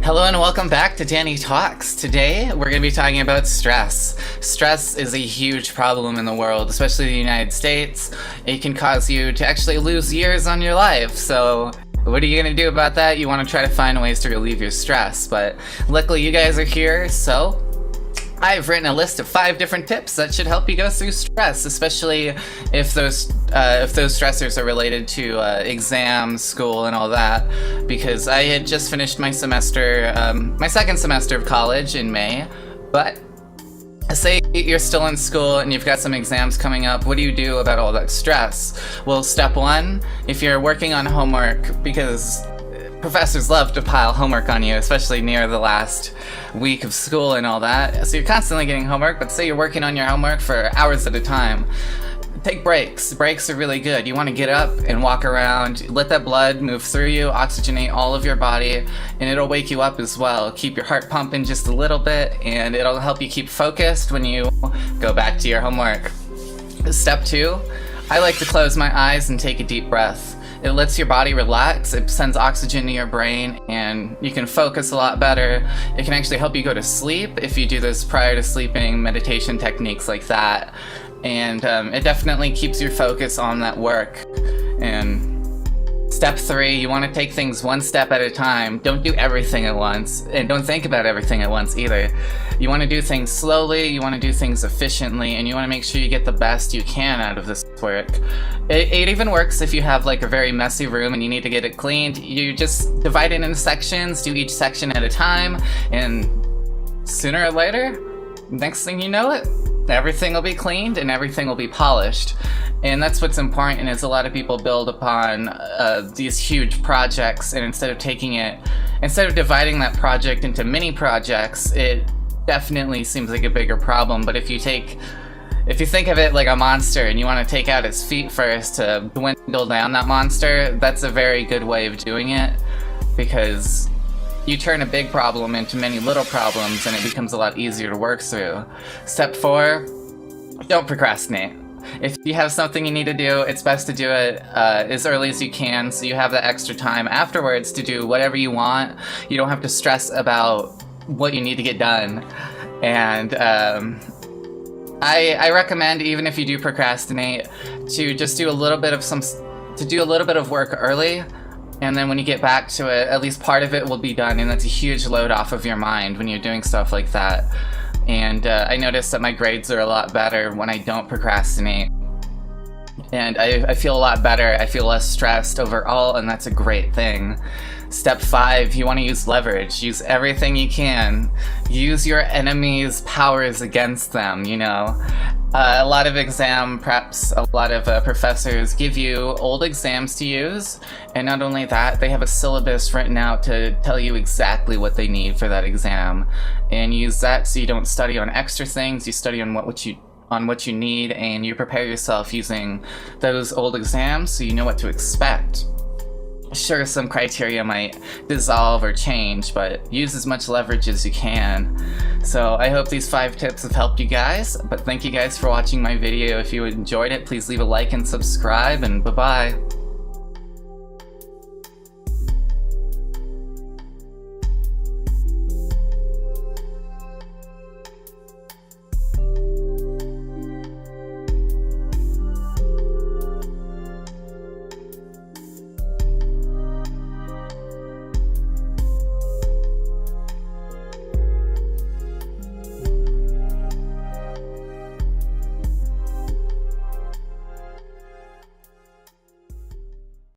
Hello and welcome back to Dani Talks. Today we're going to be talking about stress. Stress is a huge problem in the world, especially in the United States. It can cause you to actually lose years on your life. So what are you going to do about that? You want to try to find ways to relieve your stress. But luckily you guys are here, so I've written a list of 5 different tips that should help you go through stress, especially if those stressors are related to exams, school, and all that. Because I had just finished my semester, my second semester of college in May. But say you're still in school and you've got some exams coming up. What do you do about all that stress? Well, step 1, if you're working on homework, because professors love to pile homework on you, especially near the last week of school and all that. So you're constantly getting homework, but say you're working on your homework for hours at a time. Take breaks. Breaks are really good. You want to get up and walk around, let that blood move through you, oxygenate all of your body, and it'll wake you up as well. Keep your heart pumping just a little bit, and it'll help you keep focused when you go back to your homework. Step 2, I like to close my eyes and take a deep breath. It lets your body relax, it sends oxygen to your brain, and you can focus a lot better. It can actually help you go to sleep if you do this prior to sleeping, meditation techniques like that. And it definitely keeps your focus on that work. And step 3, you want to take things one step at a time. Don't do everything at once, and don't think about everything at once either. You want to do things slowly, you want to do things efficiently, and you want to make sure you get the best you can out of this work. It even works if you have like a very messy room and you need to get it cleaned. You just divide it into sections, do each section at a time, and sooner or later, next thing you know it, everything will be cleaned and everything will be polished. And that's what's important, is a lot of people build upon these huge projects, and instead of dividing that project into mini projects, it definitely seems like a bigger problem. But if you think of it like a monster and you want to take out its feet first to dwindle down that monster, that's a very good way of doing it, because you turn a big problem into many little problems and it becomes a lot easier to work through. Step 4, don't procrastinate. If you have something you need to do, it's best to do it as early as you can, so you have that extra time afterwards to do whatever you want. You don't have to stress about what you need to get done. And I recommend, even if you do procrastinate, to just do a little bit of work early, and then when you get back to it, at least part of it will be done, and that's a huge load off of your mind when you're doing stuff like that. And I noticed that my grades are a lot better when I don't procrastinate, and I feel a lot better. I feel less stressed overall, and that's a great thing. Step 5, you want to use leverage. Use everything you can. Use your enemies' powers against them, you know. A lot of exam preps, a lot of professors give you old exams to use, and not only that, they have a syllabus written out to tell you exactly what they need for that exam. And use that so you don't study on extra things, you study on what you need, and you prepare yourself using those old exams so you know what to expect. Sure, some criteria might dissolve or change, but use as much leverage as you can. So I hope these 5 tips have helped you guys, but thank you guys for watching my video. If you enjoyed it, please leave a like and subscribe, and bye-bye.